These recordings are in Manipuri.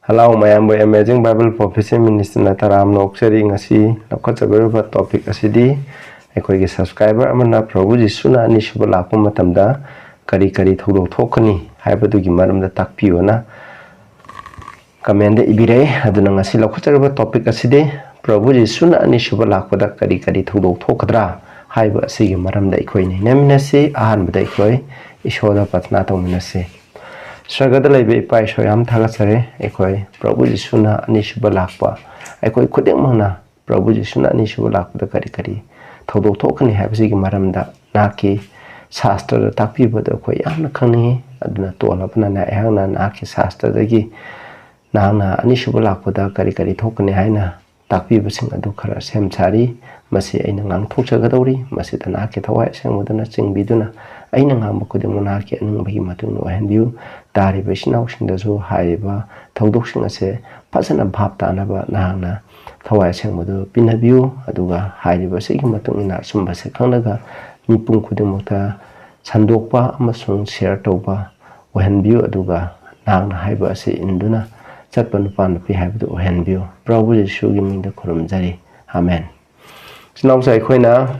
Hello, my amazing Bible prophecy minister na taram no sharing asi lakpa topic asidi aikoi subscriber amana Prabhu Jesu na Anisuba lakpa matamda kari Thoudoksing thokani haibadu maramda takpiyo na comment ibire aduna ngasi lakpa topic asidi Prabhu Jesu na Anisuba lakpada kari Thoudoksing thokadra haiba asigi maramda aikoi ni naminasi ahanbada aikoi ishoda patna tawminasi Shagada lebe pai shoyam thagasare ekoi Prabhu Jesu na Anisuba lakpa ekoi khudeng mona Prabhu Jesu na Anisuba lakpa kari Thoudoksing thokani haibasi gi maramda naki shastra takpi bada koi yamna khangni aduna tolapna na ehangna naki shastra dagi nahna Anisuba lakpa kari thokani haina takpi basing adu khara semchari masi aina ngang thokchagadori masi tana ke thawai sengmudana chingbiduna aina ngam kudemu na ke anung bagi matung no henbiu tari besina usingda zo haiba Thoudoksing ase pasana bhap tanaba nahna thawai sengmudu pinabiu aduga haiba segi matung ina sumba se khangnaga mipung kudemu ta sandokpa amasung share toba ohenbiu aduga nahna haiba ase induna chatpan pan pi haibu ohenbiu Prabhu Jesu gi mingda khurumjari amen sinau sai khoina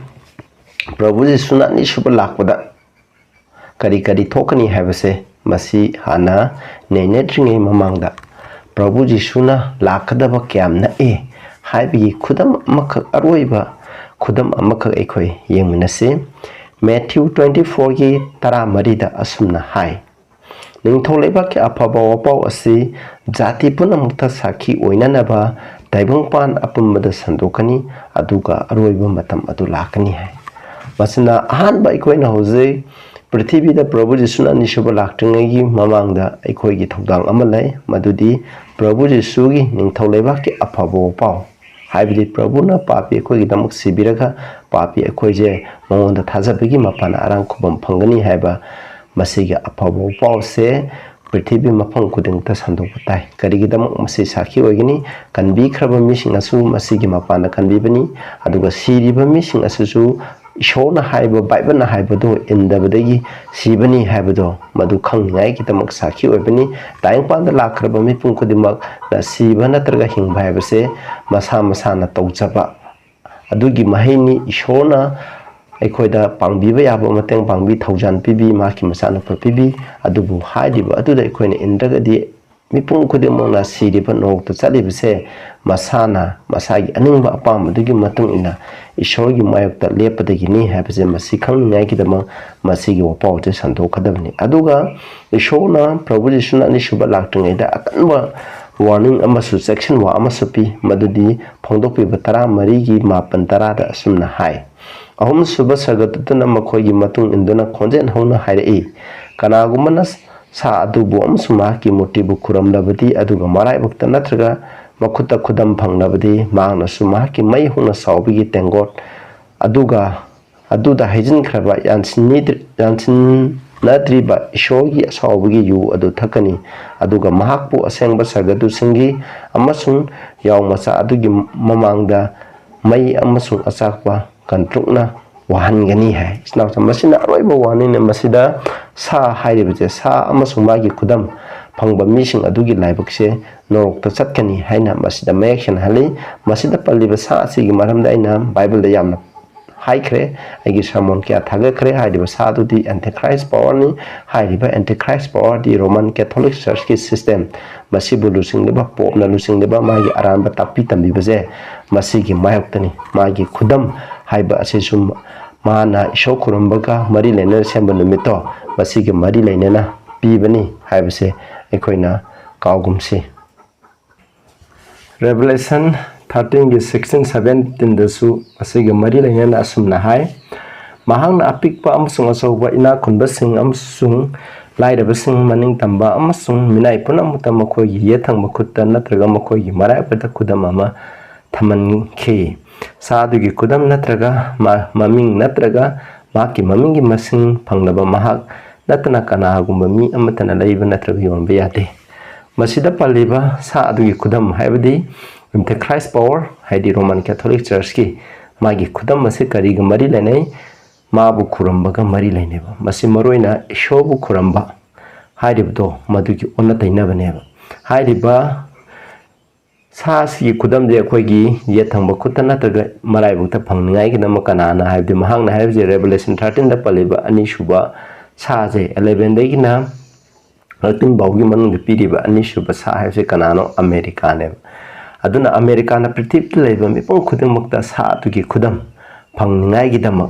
Prabhu Jesu na Anisuba lakpada kari thokani haibase masi hana nenetringe mamangda Prabhu Jesu na lakadaba kyamna haibi khudam amakak aroiba khudam amakak aikoi yengminase Matthew 24 gi tara marida asumna hai ningtholeba ke apaba wapau asi jati punamukta sakhi oinanaba daibangpan apumbada sandokani aduga aroiba matam adu lakani hai masina ahanba ikoina hoje Prithibida Prabhu Jesu na Anisuba laktringi mamangda aikoi gi thogdang amalai madudi Prabhu Jesu gi ningtholeba ke apabo pau haibidi Prabhu na papi aikoi gi damak sibiraga papi aikoi je mongonda thajabigi mapana arang khubam phangani haiba masigi apabo pau se Prithibi mafang kuding ta sandok patai kari gi damak masi sakhi oigini kanbi khraba mising asu masigi mapana kanbi bani aduga siriba mising asu Ishona haiba Bible na haibado indabadagi sibani haibado madu khangngai kitamak sakhi oibani taingpanda lakraba mipung kudimak na siba natraga hingba haibase masa na tawjaba adugi mahini Ishona aikoida pangbiba yaba mateng pangbi thaujan pibi maki masana pibi adubu haidiba aduda aikoina indragadi mipung kudimak na siriba nokta chalibase masana masagi aningba apamadagi matung ina Ishorgi mayokta lepadagi ni haibase masi khangngai kidama masigi wapau te sandokadabni aduga Ishona Prabhu Jesu na Anisuba laktringaida akanwa warning amasu section wa amasupi madudi phongdokpiba tara marigi mapan tarada asumna hai ahum suba sagatutuna makhoigi matung induna khonjen hona hairei kanagumana sa adubu amsuma ki motibu kuramlabadi aduga marai bakta natraga makuta khudam phangnabadi mangna suma ki mai huna saubigi tengot aduda hajin khraba yansin nadriba ishogi saubigi yu adu thakani aduga mahakpu asengba sagadu singi amasung yaungmacha adugi mamangda mai amasung achakpa kantrukna wahangani hai snaw masina aroiba wanin masida sa hairibje sa amasung magi khudam phangba mising adugi laibakse norokta chatkani haina masida mayakshan hali masida palliba sa asigi maramda aina Bible da yamna haikre agi sermon kya thagakre haidiba sa dudi antichrist power ni haidiba antichrist power di Roman Catholic Church ki system masibu lusingdeba popna lusingdeba magi aramba takpi tambibaje masigi mayaktani magi khudam haiba asisum mana ishokurumbaga mari lena semba numito masigi mari lena pibani haibase aikoina kaugumsi Revelation 13 16 17 dasu asigi mari lainana asumna hai mahangna apikpa amsung asoba ina khunba sing amsung lairaba sing maning tamba amsung minai punamuta makoi yethang makutta natraga makoi marai pata kudam ama thaman khe sadugi kudam natraga maming natraga maki mamingi masing phangnaba mahak natana kana gumba mi amatana laiba natraga yonba yate masida paliba sa adugi kudam haibadi Antichrist power haidi Roman Catholic Church ki magi khudam mase kariga mari lainai mabu khurambaga mari laineba masi maroina ishobu khuramba hairibdo madugi onna tainaba neba hairiba 사시 구담제 거기 예탕버 쿠타나타가 말아이부터 방능아이기나마 까나나 하이브디 마항나 하이브제 레벨레이션 13다 빨리바 아니슈바 사제 11대기나 어떤 바우기 만능데 피리바 아니슈바 사 하이브제 까나노 아메리카네 아두나 아메리카나 프리티브 레이바 미뽕 쿠등먹다 사두기 구담 방능아이기다마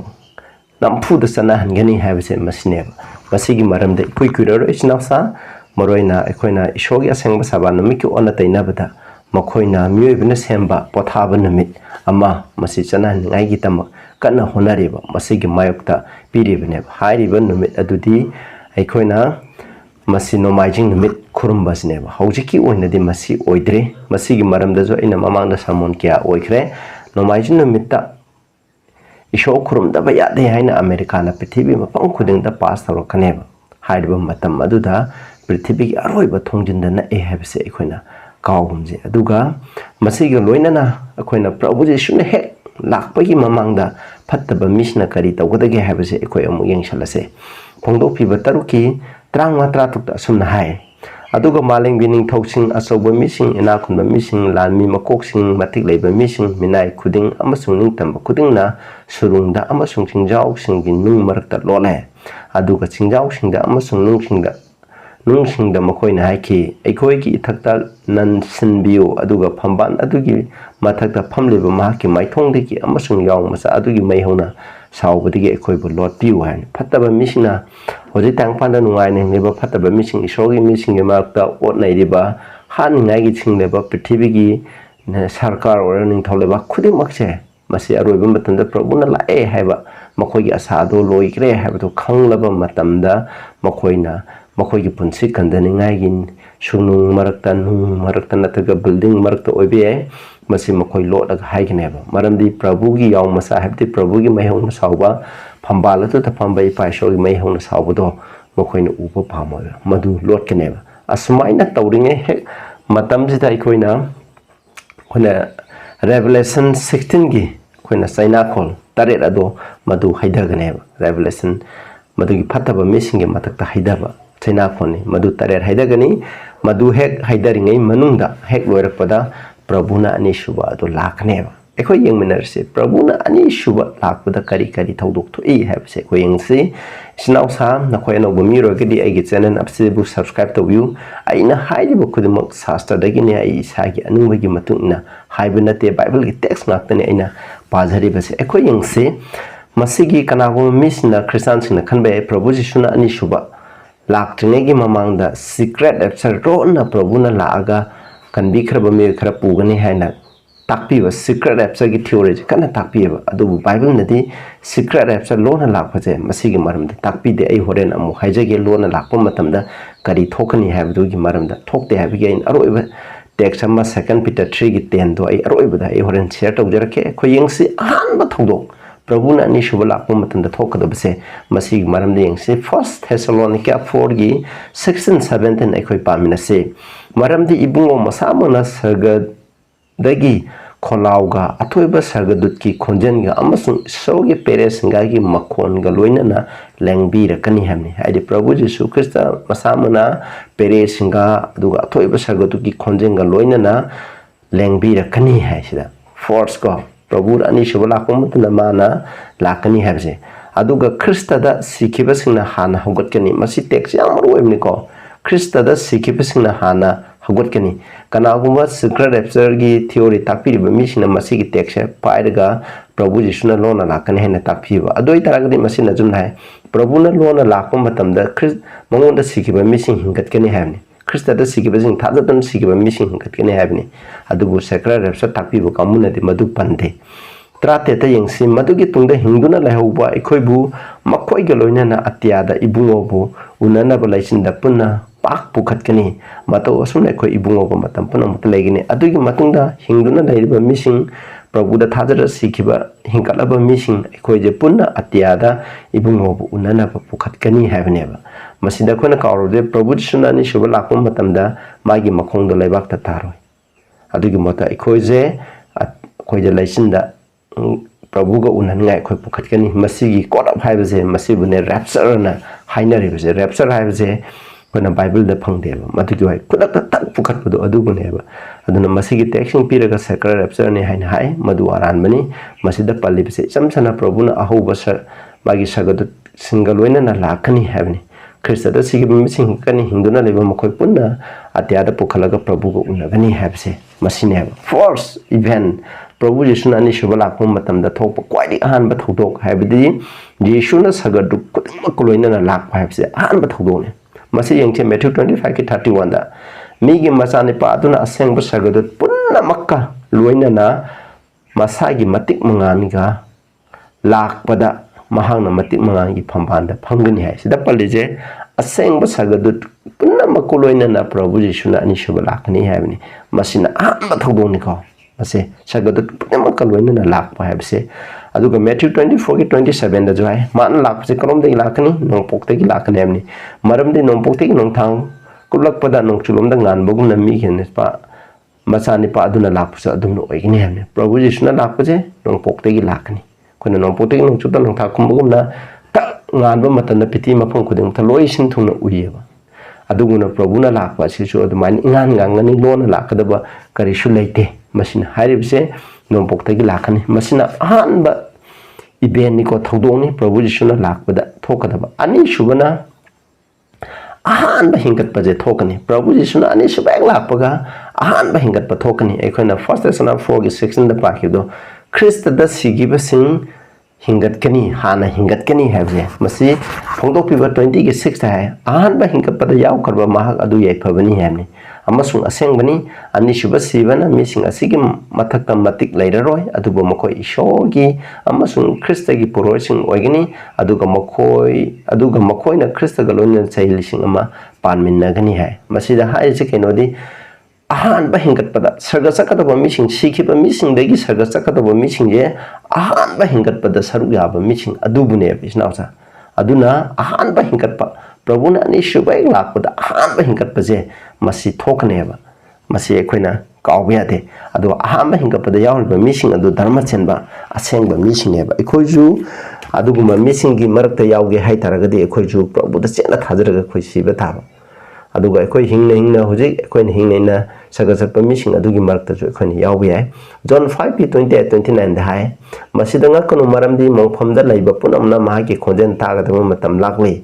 남푸드 사나한게니 하이브제 마시네바 마시기 마람데 쿠이쿠이러로 이시나사 머로이나 에코이나 이쇼기 아생바 사바나 미키 오나 타이나바다 मखोइना मियोइबना सेंबा पोथाबा Namit अमा मसि चनानिङाइगी तम कन्ना होनारिबा मसिगी मायोक्ता पिरिबने हाइरिबा नमित अदुदि आइखोइना मसि नोमाइजिंग नमित खुरुमबासनेबा हौजिकी ओइनदि मसि ओइद्रे मसिगी मरमदजो इना ममांगदा सामोन क्या ओइख्रे नोमाइजिंग नमितता इशो खुरुमदबा यादे हाइना अमेरिकाना पृथ्वी मफम खुदिंगदा पास तौरकनेबा हाइरिबा मतम अदुदा पृथ्वीगी अरोइबा थोंजिंदना ए हाइबसे आइखोइना काउमजे अदुगा मसिग लोइनना अखोइना प्रभु जेसुने हे लाखपगी ममांगदा फत्तबा मिसना करी तौगदगे हाबसे अखोइ अमु यंगसलसे फोंदोपिबा तरुकी 33 असुमना हाय अदुगा मालेंग बिनिंग थौसिंग असौबा मिसिंग इनाखुनबा मिसिंग लानमी मकोकसिंग मतिक लेबा मिसिंग मिनाय खुदिंग अमसुंग निंगतंबा खुदिंगना सुरुंगदा अमसुंग सिंजावसिंगि नुंग मरकता लोले अदुगा सिंजावसिंगदा अमसुंग नुंगसिंगदा नुंगसिंगदा मखोइना हाइखि अखोइगी इथक्ता ननसिनबियो अदुगा फंबान अदुगी मथक्ता फमलेबा माकी माइथोंदगी अमसुंग याव मसा अदुगी मैहौना सावबदगी अखोइबो लोटपिउ हाइन फत्तबा मिसिंगना होजि तांगपानदा नुंगाइने लेबा फत्तबा मिसिंग इशोगी मिसिंगगे मारकता ओटनाइरिबा हानिंगाइगी छिंगलेबा पृथ्वीगी सरकार ओर निंथौलेबा खुदिमकसे मसी अरोइबा मतंदा प्रभुना लाए हाइबा मखोइगी आसादो लोइग्रे हाइबदो खंगलबा मतंदा मखोइना मखोइगी पुंसी कंदनिंगाइगिन सुनुंग मरकता नतगा बिल्डिंग मरकता ओइबे मसी मखोइ लोटग हाइगनेबा मरमदी प्रभुगी याव मसा हाइबदि प्रभुगी मैहौना सावबा फंबालतो त फंबाई पाइशोगी मैहौना सावबदो मखोइना उबा पामोय मदु लोटकनेबा असुमाइना तौरिंगे हे मतमजिदा इखोइना खोना रेवलेशन 16 गी खोना चाइना खोल तारेट अदो मदु हाइदगनेबा रेवलेशन मदुगी फत्तबा मिसिंगे मतकता हाइदबा चाइना खोनी मदु तारेट हाइदगनी मदु हेक हाइदरिङै मनुंगदा हेक लोइरकपदा प्रभुना अनिसुबा अदो लाखनेबा एखोइ यंगमिनरसे प्रभुना अनिसुबा लाखपदा करी करी थौदोक थोइ हाबसे एखोइ यंगसे सिनाउसा नखोइ अनौबा मिरोगदि आइगे चैनल अपसेबु सब्सक्राइब तौबिउ आइना हाइरिबा खुदमक शास्त्रदगिने आइ इसागी अनुंगबगी मतुंगना हाइबा नते बाइबलगी टेक्स्ट नाक्तने आइना पाजरिबसे एखोइ यंगसे मसिगी कनागो मिसना क्रिस्टियनसिना खनबे प्रभु जिसुना अनिसुबा लाक्ट्रिनेगी ममांगदा सीक्रेट एप्सर रोना प्रभुना लागा कन्बिखरबा मे खरा पुगने हाइना ताकपीबा सीक्रेट एप्सर की थ्योरी कना ताकपीबा अदुबु बाइबल नदी सीक्रेट एप्सर लोना लाखपजे मसिगी मरमदा ताकपीदे आई होरेन अमु हाइजगे लोना लाखप मतमदा करी थोकनी हाइबदुगी मरमदा थोकते हाइबगे इन अरोइबा टेक्स्ट अमा 2 पीटर 3 की 10 दो आई अरोइबदा आई होरेन शेयर तौजरके खोयंगसी अहानबा थौदोक प्रभुना अनिसुबा लाखप मतमदा थोकदबसे मसिगी मरमदा यंगसे 1 थेसलोनिका 4 की 16 17 आई खोय पामिनसे मरमदी इबुंगो मसामना सरगदगी खोलाउगा अथोइबा सरगदुतकी खोंजनगा अमसुंग सोगे पेरेसंगागी मखोनगा लोइनना लेंगबीरकनी हमनी हाइदि प्रभु यीशु ख्रिस्ट मसामना पेरेसंगा दुगा अथोइबा सरगदुतकी खोंजनगा लोइनना लेंगबीरकनी हाइसिदा फोर्स को प्रभु अनिसुबा लाखमतना माना लाकनी हाबसे अदुगा ख्रिस्टदा सिखिबसिंगना हाना हगतकनी मसि टेक्स याम रोइबनिको ख्रिस्टदा सिखिबसिंगना हाना हगतकनी कनागुमा सीक्रेट एप्सर की थ्योरी ताकपीरिबा मिसिना मसिगी टेक्स पाइरगा प्रभु जिसुना लोना लाकने हेना ताकपीबा अदोइ तारगदि मसिना जुम हाय प्रभुना लोना लाकम मतमदा ख्रिस्ट मंगोंदा सिखिबा मिसिंग हिंगतकनी हायनि ख्रिस्टदा सिखिबसिंग थाजतन सिखिबा मिसिंग हिंगतकनी हायनि अदुबु सीक्रेट एप्सर ताकपीबा कामुनदि मदु पंदे त्रातेता यंगसी मदुगी तुंगदा हिंदुना लायहौबा अखोइबु मखोइगा लोइनना अत्यादा इबुंगोबु उननबा लाइसिंदा पुन्ना पाक पुखतकनी मतौ असुन अखोइ इबुंगोबा मतम पुनमत लेगिने अदुगी मतुंगदा हिंदुना लाइरिबा मिसिंग प्रभुदा थाजरा सिखिबा हिंकलबा मिसिंग अखोइजे पुन्ना अत्यादा इबुंगोबु उननबा पुखतकनी हाबनेबा मसिदा खोना कावरोदे प्रभु जिसुनानि सुबा लाखम मतमदा मागी मखोंदा लाइबाकता तारोय अदुगी मता अखोइजे अखोइजे लाइसिंदा प्रभुगा उननगाय अखोइ पुखतकनी मसिगी कोडअप हाइबजे मसिबुने रैप्चरना हाइनरिबजे रैप्चर हाइबजे ꯑꯩꯈꯣꯏꯅ ꯕꯥꯏꯕꯜꯗ ꯐꯪꯗꯦꯕ ꯃꯗꯨꯒꯤ ꯋꯥꯍꯩ ꯈꯨꯗꯛꯇ ꯇꯛ ꯄꯨꯈꯠꯄꯗꯣ ꯑꯗꯨꯕꯨꯅꯦꯕ ꯑꯗꯨꯅ ꯃꯁꯤꯒꯤ ꯇꯦꯛꯁꯤꯡ ꯄꯤꯔꯒ ꯁꯦꯀ꯭ꯔꯦꯠ ꯔꯦꯞꯆꯔꯅꯤ ꯍꯥꯏꯅ ꯍꯥꯏ ꯃꯗꯨ ꯑꯔꯥꯟꯕꯅꯤ ꯃꯁꯤꯗ ꯄꯜꯂꯤꯕꯁꯦ ꯏꯆꯝ ꯆꯝꯅ ꯄ꯭ꯔꯚꯨꯅ ꯑꯍꯧꯕ ꯃꯥꯒꯤ ꯁꯒꯗꯨꯠꯁꯤꯡꯒ ꯂꯣꯏꯅꯅ ꯂꯥꯛꯀꯅꯤ ꯍꯥꯏꯕꯅꯤ ꯈ꯭ꯔꯤꯁꯇꯗ ꯁꯤꯈꯤꯕ ꯃꯤꯁꯤꯡ ꯍꯤꯡꯒꯠꯀꯅꯤ ꯍꯤꯡꯗꯨꯅ ꯂꯩꯕ ꯃꯈꯣꯏ ꯄꯨꯟꯅ ꯑꯇꯤꯌꯥꯗ ꯄꯨꯈꯠꯂꯒ ꯄ꯭ꯔꯚꯨꯒ ꯎꯅꯒꯅꯤ ꯍꯥꯏꯕꯁꯦ ꯃꯁꯤꯅꯦꯕ ꯐꯥꯔꯁ ꯏꯚꯦꯟ प्रभु यीशुना अनिसुबा लाखपा मतमदा थोकपा क्वाइदि अहानबा थौदोक हाइबदि यीशुना सगदु कुदुमक लोइनना लाखपा हाइबसे अहानबा थौदोकने मसी यंगचे मैथ्यू 25 की 31 दा मीगी मचानिपा अदुना असेंगबा सगदु पुन्नमक्का लोइनना मसागी मतिक मंगानिगा लाखपदा महांगना मतिक मंगानिगी फंबानदा फंगनी हाइ सिदा पल्लिजे असेंगबा सगदु पुन्नमक लोइनना प्रभु यीशुना अनिसुबा लाखनी हाइबनि मसिना अहानबा थौदोकनिको असे सगदु पुन्नमक लोइनना लाखपा हाइबसे अदुगा मैथ्यू 24 की 27 दा जो है मान लाखसे करोमदगी लाखनी नोंपोक्तगी लाखनी हाइबनि मरमदि नोंपोक्तगी नोंथांग कुलकपदा नोंचुलोमदा गानबगुमना मीखेनेपा मचानिपा अदुना लाखपसे अदुमनो ओइगनि हाइबनि प्रभु यीशुना लाखपसे नोंपोक्तगी लाखनी कोना नोंपोक्तगी नोंचुता नोंथाकुमबगुमना ता गानबा मतन पिति मफम खुदिं थलोइ सिनथुना उइयेबा अदुगुना प्रभुना लाखपा सिसु अदुमाइन इंगान गांगनी लोना लाखदबा करिसु लैते मसिना हारिबसे नोंपोक्तगी लाखनी मसिना अहानबा इबेनिको थौदोंनि प्रभु यीशुना लाखपदा थोकदबा अनिसुबना अहानबा हिंगतपजे थोकनी प्रभु यीशुना अनिसुबा एक लाखपगा अहानबा हिंगतपा थोकनी एखोना फर्स्ट लेसन 4 की 16 दा पाखिदो ख्रिस्तदा सिगिबसिंग हिंगतकनी हाना हिंगतकनी हाबजे मसी फोंदोकपिबा 20 की 6 है अहानबा हिंगतपदा यावकरबा महक अदु याइफबनी हाबनी अमसुंग असेंगबनी अनिसुबा सिबना मिसिंग असिगी मथक्का मतिक लैररोय अदुबो मखोय ईश्वरगी अमसुंग ख्रिस्तगी पुरोयसिंग ओइगनी अदुगा मखोयना ख्रिस्तगा लोइना चैलिसिंग अमा पानमिन्नगनी है मसिदा हाइसे केनोदी अहानबा हिंगतपदा सर्ग चकदबा मिसिंग सिखिबा मिसिंगदगी सर्ग चकदबा मिसिंगे अहानबा हिंगतपदा सरुग याबा मिसिंग अदुबुने बिसनावसा अदुना अहानबा हिंगतपा प्रभुना अनिसुबा एक लाखपदा अहानबा हिंगतपजे मसी थोकनेबा मसी एखोइना कावबा यादे अदु अहानबा हिंगतपदा यावरिबा मिसिंग अदु धर्म चेनबा असेंगबा मिसिंगनेबा एखोइजु अदुगुमा मिसिंगी मरक्ता यावगे हाइतारगदि एखोइजु प्रभुदा चेना थाजरगा खोइ सिबा थाबा अदुगा एखोइ हिंगना हुजिक एखोइना हिंगना सगसप मिसिंग अदुगी मरक्ताजु एखोइना यावबा याय जॉन 5 की 28 29 दा हाय मसिदा ngakanu maramdi mongfamda laiba punamna mahaki khonjen tagadaba matam lakli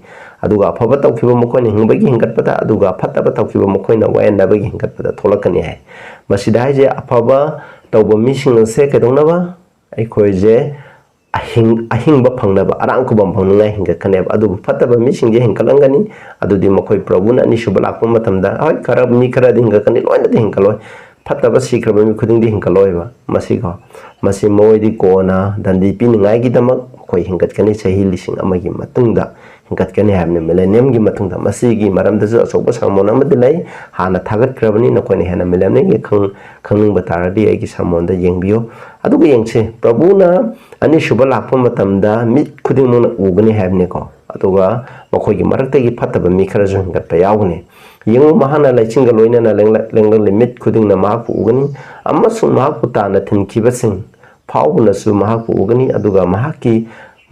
aduga afaba tawkiba mokoina hingbagi hingatpada aduga fataba tawkiba mokoina wayanabagi hingatpada tholakani hai masida haije afaba tawba mising se kedongnaba aikhoije ahingba phangnaba arangkubam phangngai hingatkaneba aduga fataba mising je hinkalangani adudi mokoi prabhuna anishuba lakpa matamda hoi karab mi kara dingakani loina dingkaloi fataba sikraba mi khuding di hinkaloi ba masigo masi moidi kona dandi piningai gi damak koi hingatkani sahi lising amagi matungda hingatkani hamne millennium gi matungda masi gi maramda ju asoba samona madilai hana thagat krabani nakoi hena millennium gi khangning bataradi ai gi samonda yengbiyo aduga yengse prabhuna ani shuba lakpa matamda mit khuding mona ugani hamne ko aduga makoi gi marakta gi fataba mi khara ju hingatpa yawgne yengu mahana laichinga loina na lenglang limit khuding na mahaku ugani amasung mahaku ta na thinkibasing phawuna su mahaku ugani aduga mahaki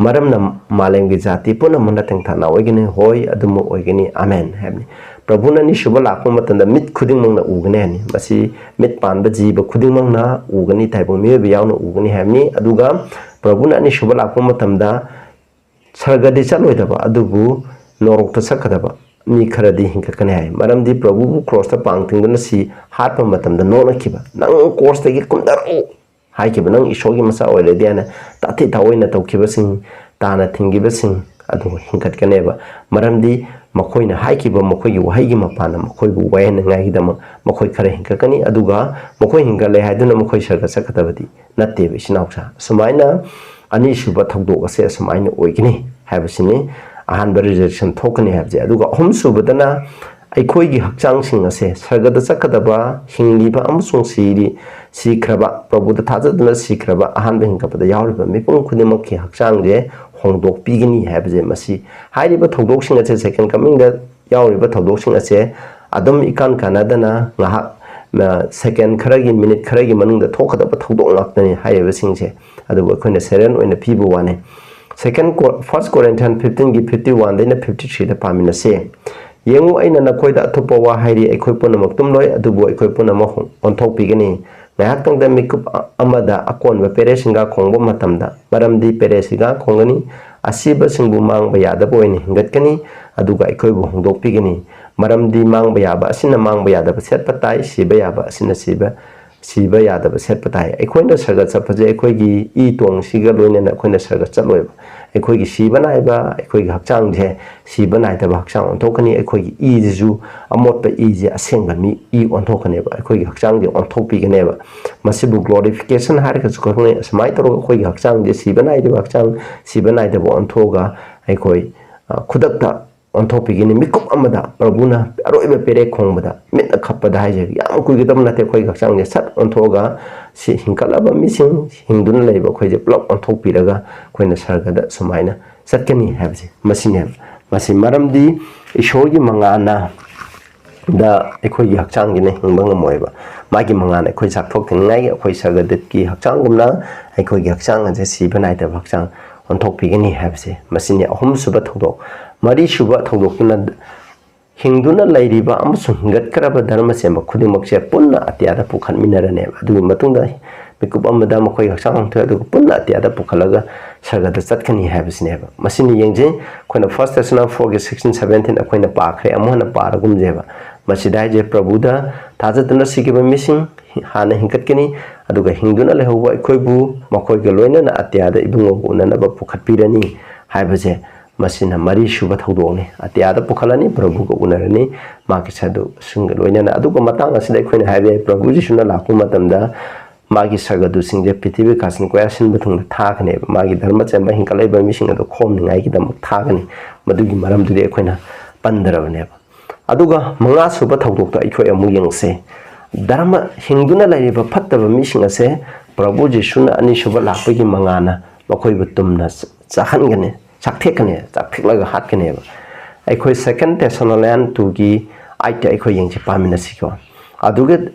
maramna malemgi jati puna mona tengthana oigini hoi adumu oigini amen habni prabhuna ni shuba lakpa matanda mit khuding mangna ugani hani masi mit panba jiba khuding mangna ugani taibo me biyawna ugani habni aduga prabhuna ni shuba lakpa matamda sargadi chaloidaba adubu norokta sakadaba mi kharadi hinkakane hai maramdi prabhu cross ta pangtingna si hatpa matamda nona kiba nang course ta gi kumdaro hai kiba nang isogi masa oile diana tati tawoina tawkiba sing tana thingiba sing adu hinkatkane ba maramdi makoina hai kiba makoigi wahai gi mapana makoigu wayana ngai dama makoi khara hinkakani aduga makoi hinkale haiduna makoi sarga sakadabadi natte be sinausa sumaina ani shuba thogdo ase sumaina oigini habasini अहानब रिजेक्शन थोकने हाबजे अदुगा अहम सुबदना अखोइगी हक्चांगसिंग असे सरगदा चकदबा हिंगलिबा अमसुंग सिख्रबा प्रभुदा थाजदना सिख्रबा अहानब हिंगपदा यावरिबा मिपुंग खुदिमकि हक्चांगजे होंदोक पिगनी हाबजे मसी हाइरिबा थौदोक्सिंग असे सेकेंड कमिंग दा यावरिबा थौदोक्सिंग असे अदम इकान कानादना ngah सेकेंड खरगी मिनिट खरगी मनुंगदा थोकदबा थौदोक लाक्तनी हाइरिबसिंगसे अदुबा अखोइना सेरेन ओइना पिबो वाने Second First Corinthians 15 की 51 देना 53 दा पामिना से Yengu aina na koi da thupa wa hairi ai khoi puna mak tum loi adubu ai khoi puna ma onthok pi gani ngahak tang da mikup amada akon ba pere singa khongbo matam da maram di pere singa khongani asiba singbu mang ba yada bo ni hingat kani aduga ai khoi bu hongdok pi gani maram di mang ba yaba asina mang ba yada ba set patai siba yaba asina siba yada ba set patai ai khoi na sarga chapaje ai khoi gi I tong siga loine na khoi na sarga chaloi ai gi siba nai ba ai gi hakchang je siba nai da ba hakchang onthokani ai gi I ju amot ba I je aseng ba mi I onthokane ba ai gi hakchang je onthok pi gane ba masibu glorification har ka chu ne smai toro gi hakchang je siba nai da hakchang siba nai da ba onthoga ai khudak da onthok pi gani mikup amada prabuna aroi ba pere khong bada mit na khappa da je yam ku gi dam na te gi hakchang je sat onthoga si hingkala ba mising hingdun lei ba je block onthok pi raga na sarga da sumaina satkani habji masine masi maram di ishor gi mangana da gi hakchang gi ne hingba ngmoi ba magi mangana sak thok thing ngai sarga dit ki hakchang gumna gi hakchang je si banai da hakchang onthok pi gani habji masine ahum suba thodok mari suba thodok na hingduna lairiba amasung hingat karaba dharma sema khudimak se punna atyada pukhan minarane adu matungda mikup amada makoi hakchang thoi adu punna atyada pukhalaga sarga da chatkani habisne ba masini yengje khoina first Thessalonians 4:16-17 akoina pakhre amona paragum jeba masidai je prabhuda thajatna sikiba missing hana hingatkani aduga hingduna lehoba akoibu makoi ga loina na atyada ibungo unana ba pukhatpirani haibaje masina mari shuba thodone atyada pukhalani prabhu ko unarani maki sadu sunga loina aduga matang asida khoina haibe prabhu ji suna lakku matamda magi sagadu singje pitibi kasin ko yasin bathung thakane magi dharma chemba hinkalai ba mising adu khom ningai ki dam thakani madugi maram dudi khoina pandarabane aduga manga suba thodok to ikhoi amu yengse dharma hingduna laiba phattaba mising ase prabhu ji suna ani suba lakpagi mangana makoi butumna chahangane sakthekane saktheklaga hatkane aikhoi second Thessalonians 2 gi aita aikhoi yengje pamina sikho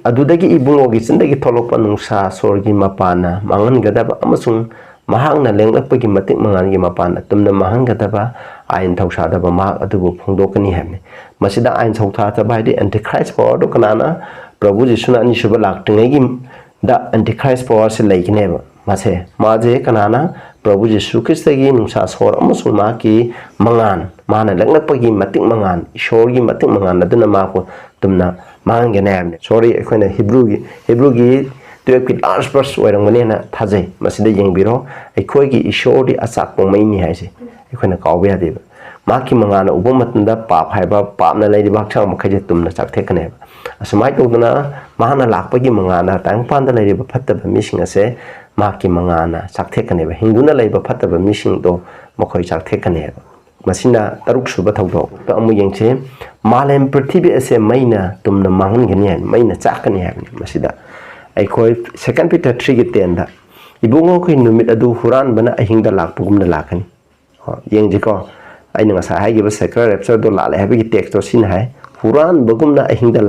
adudagi ibungogi chindagi tholokpa nungsa sorgi mapana mangan gadaba amasung mahangna lenglakpagi matik mangan gi mapana tumna mahang gadaba ain thausadaba ma adubu phongdokani hamne masida ain thauta ta baidi antichrist power do kanana prabhu jisuna ani suba laktingai gi da antichrist power se laikneba mase maje kanana prabhu jisu kristagi nungsa sor amasung ma ki mangan mana lenglakpagi matik mangan ishorgi matik mangan aduna ma ko tumna mangan ne sorry akhona hebrew gi to ki large verse oirang mane na thajai masida yengbiro akhoi gi ishori achak pongmai ni haise akhona kawbe ade maki mangana ubomatunda pap haiba papna leidi bakchang makhaje tumna chakthekane asmai toduna mahana lakpagi mangana tangpanda leidi phattaba mising ase maki mangana chakthekane hingduna leiba phattaba mising do makhoi chakthekane masina taruk suba thodok to amu yengche malem prithvi ase maina tumna mangan gani maina chakani habni masida aikhoi second Peter 3 gi 10 da ibungo khoi numit adu huran bana ahingda lakpugumna lakani yengje ko aina ngasa hai gi ba second episode do lale habi gi text to sin hai huran bagumna ahingda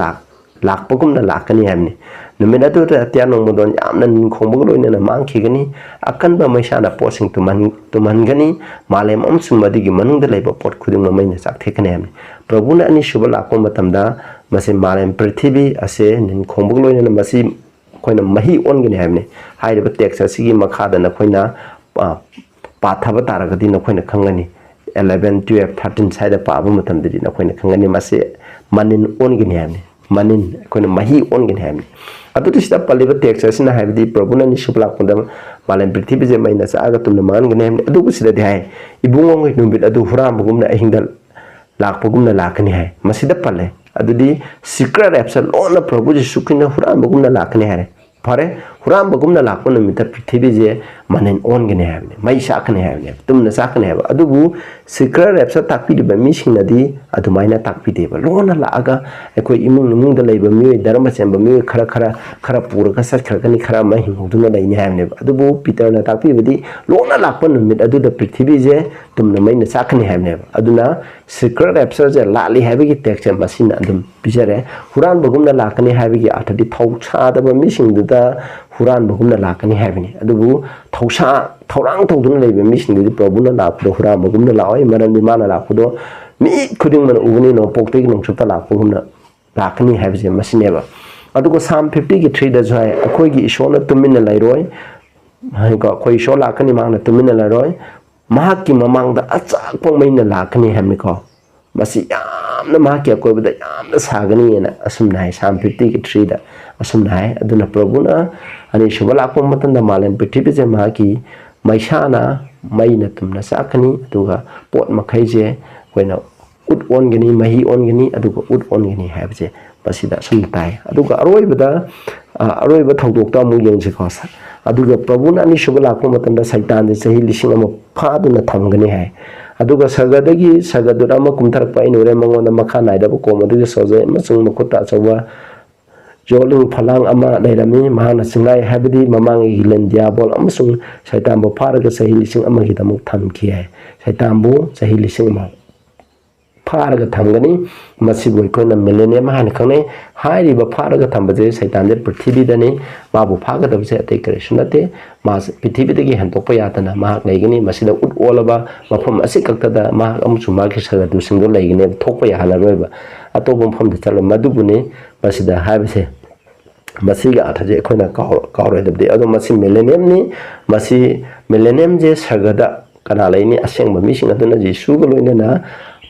lakpugumna lakani habni numit adu atya nong modon yamna nin khongbog loina na mangkhi gani akan ba maisana posing tuman gani malem amsum madigi manungda leiba pot khuding maina chakthekane habni prabhuna ani suba lakpa matamda mase malem prithvi ase nin khongbog loina na masi khoina mahi ongani habni hairiba text asigi makhada na khoina pathaba taragadi na khoina khangani 11 12 13 saida paaba matamdidi na khoina khangani mase manin ongani habni manin khoina mahi ongani habni adu sida paliba text asina habdi prabhuna ni suba lakpa malem prithvi je maina sa aga tumna man gani habni adu sida de hai ibungo ngai numbit adu huram bugumna ahingda lakpagumna lakani hai masida pale adudi secret absol lona prabhu jisu kina huram bagumna lakani hai pare huram bagumna lakpana mita prithvi je manen on gane habne mai sakane habne tumna sakane hab adubu secret absol takpi de mising nadi adumaina takpi de lona laaga ekoi imung da leiba mi dharma semba mi khara pura ka sar khara ni khara ma hinguduna leini habne adubu Peter na takpi bidi lona lakpana mit adu da prithvi je tumna maina sakane habne aduna secret absol je lali habi gi text masina adum bijare huran bagumna lakani habi gi athadi thaucha da mising da huran bagumna lakani habni adubu thausa thaurang thoduna leiba mising di prabhuna lakdo huran bagumna lawai maran di mana lakdo mi khuding man ugni no pokte nong chuta la pugumna lakni have je masineba adugo sam 50 ki 3 da jai akoi gi ishona tumin lai roi hai ko khoi sho lakani mang na tumin lai roi mahak ki mamang da achak pong mai na lakani hamni ko masi yamna mahak ki akoi bada yamna sagani na asum nai sam 50 ki 3 da asum nai aduna prabuna ani shubala ko matan da malen pithibhi je mahaki maisana mai na tumna sakani aduga pot makhai je koina ut on gani mahi on gani aduga ut on gani have je basida sum tai aduga aroi ba thongdok ta mu yeng se khos aduga prabuna ani shubala ko matan da saitan de sahi lising ama phadu na thamgani hai aduga sagadagi sagadura ma kumthar pa inure mangon da makha nai da ko maduga soje masung makhota chawa joling phalang ama dairami mahana singai habidi mamang gilen diabol amasung saitan bo pharaga sahi lising ama gi damuk thamki hai saitan bo sahi lising ma pharaga thamgani masibu koina millennium han khane hairi ba pharaga thambaje saitan de prithvi dani babu phaga dabse ate krishnate mas prithvi de gi hantok pa yatana ma leigini masida ut olaba mafam asikakta da ma amusu ma ki saga du singdo leigini thokpa ya halaroiba atobom pham de chalo madubune masida habse masiga athaje koina kaure dabde ado masi millennium ni masi millennium je sagada kana laini aseng ba mising aduna jesu go loina na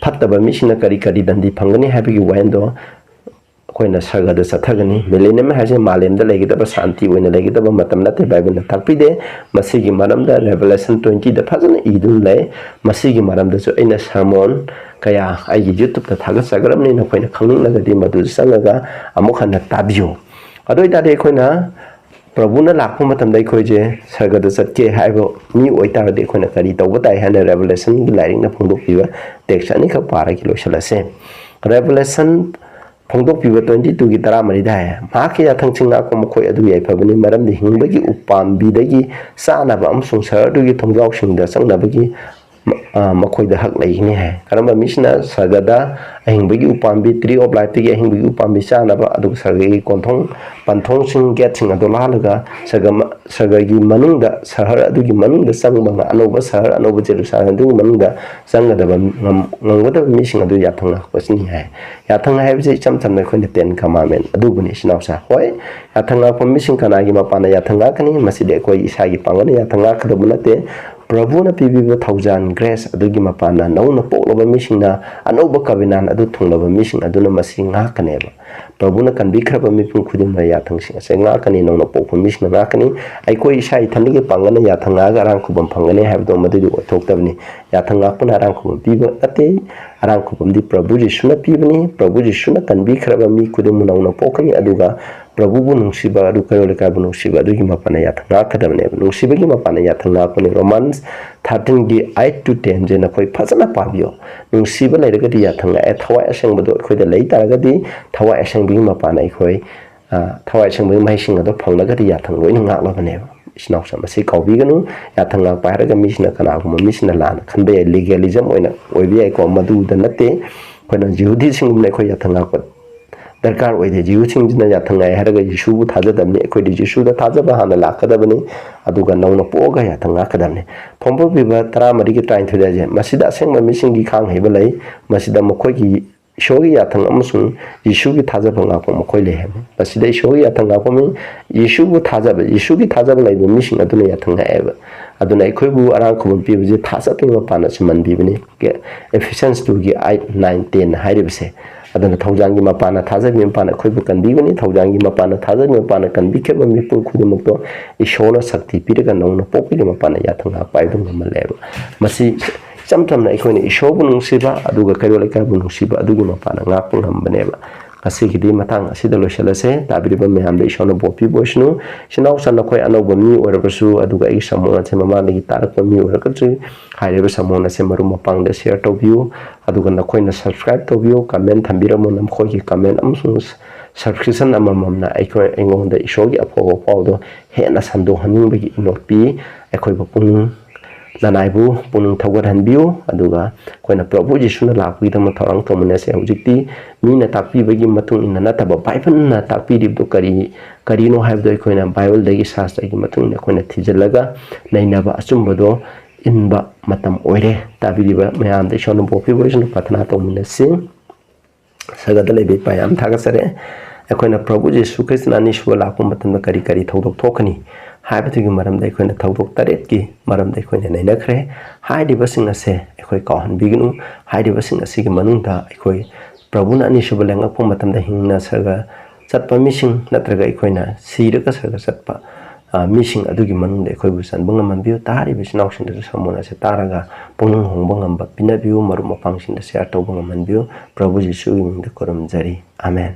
fattaba misina kari kari dandi phangani habi gi wendo koina sagada sathagani millennium haje malem da legi da shanti oina legi da matam nate bible na takpi de masigi maram da revelation 20 da phajana idul le masigi maram da so aina sermon kaya ai youtube da thaga sagaram ni na koina khangning laga di madu sangaga amukhana tabio adoi da de koina prabuna lakpa matam dai khoi je sagada satke haibo mi oita de koina kari tawba tai hana revelation gi lairing na phongdok piwa text ani kha para ki losalase revelation phongdok piwa 22 gi tara mari da ma ke ya thang chinga ko mkhoi adu yai phabani maram de hingba gi upam bi da gi sana ba am sung sar du gi thongjauk da sang na ba gi makhoi da hak lai ni hai karamba misna sagada ahingbi upambi tree of life ge ahingbi upambi sana ba adu sargi konthong panthong sing get sing adola laga sagagi manungda sahar adu gi manungda sangbanga anoba sahar anoba jerusalem du manungda sangada ba ngangada mising adu yathanga kwasni hai yathanga hai je cham cham na khoine ten commandment adu buni sinausa hoi yathanga ko mising kana gi mapana yathanga kani maside koi isagi pangani yathanga khadabuna te Prabhu na pibiba thousand grace adugi mapana nauna poklaba misingna anoba kabinan adu thunglaba mising aduna masing nga kaneba Prabhu na kanbikraba mipun khudin na yathang sing ase nga kani nauna pokpa mising nga kani aikoi isai thanige pangana yathang nga arang khubam phangane habdo madudi othoktabni yathang nga puna arang khubam piba ate arang khubam di Prabhu Jisuna pibani Prabhu Jisuna kanbikraba mi khudin nauna pokani aduga Prabhu bu nungsiba adu kayole ka bu nungsiba adu gi mapana yathanga kadamne nungsiba gi mapana yathanga ko ni Romans 13 gi 8 to 10 je na koi phajana pabio nungsiba lairaga di yathanga e thawai aseng bodo khoi da lei taraga di thawai aseng bi mapana khoi thawai aseng bi mai sing ado phanglaga di yathang loi nga la bane isnaw sama sei kaubi ganu yathanga pairaga misna kana ko misna lan khanbe legalism oina oibi ai ko madu da nate khona jihudi sing ne khoi yathanga ko darkar oide jiu chingna yathanga haraga Jesu bu thajadamni ekoi di Jesu da thajaba hana lakadabani aduga nauna poga yathanga kadamni phombo biba tara mari ki train thoda je masida sengma mising gi khang heba lai masida mokoi gi shogi yathang amusung Jesu gi thajaba nga ko mokoi le hem masida shogi yathanga ko mi Jesu bu thajaba Jesu gi thajaba lai bu mising aduna yathanga eba aduna ekoi bu arang ko bi je thasa pe ma pana siman bi bini ke Ephesians 2 gi 8 9 10 hairibse adana thaujangi mapana thajagi mapana khoibu kanbigani thaujangi mapana thajagi mapana kanbikeba mipun khudimukto ishona sakti piraga nauna popigi mapana yathanga paidum maleba masi chamtamna ikhoini ishobu nungsiba aduga kayola kabu nungsiba adugi mapana ngapung hambaneba asigidi matang asida losalase tabiriba mehambe ishona bopi boshnu sinaw sanna khoi anoba mi orabasu aduga ai samona se mama lagi tarakpa mi orakatri haireba samona se maru mapang da share to view aduga na khoi na subscribe to view comment thambira mo nam khoi ki comment amsung subscription amamamna aikoi engonda ishogi apo pawdo hena sando haningbagi inotpi aikoi bapung nanaibu punung thawgat hanbiu aduga koina Prabhu Jisuna lakpi dama thorang thomane se hujikti mina takpi bagi matung inna nataba Bible na takpi dibdo kari no habdo koina Bible dagi shastra gi matung ina koina thijalaga nainaba achumbado inba matam oire tabiriba mayam de shonu bopi boisnu pathana to minasi sagadale be payam thagasare akoina Prabhu Jesu Krishna Anisuba lakpa matamda kari kari thodok thokani haibatugi maramda akoina thodok taret ki maramda akoina nainakre haidi basing ase akoi kahan bignu haidi basing ase ki manungda akoi Prabhu na Anisuba lengakpa matamda hingna saga satpa missing natraga akoina siraga saga satpa missing adugi manungda akoi busan bangamanbiu tari bisnausing da samona se taraga ponung hongbangamba pinabiu marum mapangsin da share to bangamanbiu Prabhu Jesu gi mingda koram jari amen.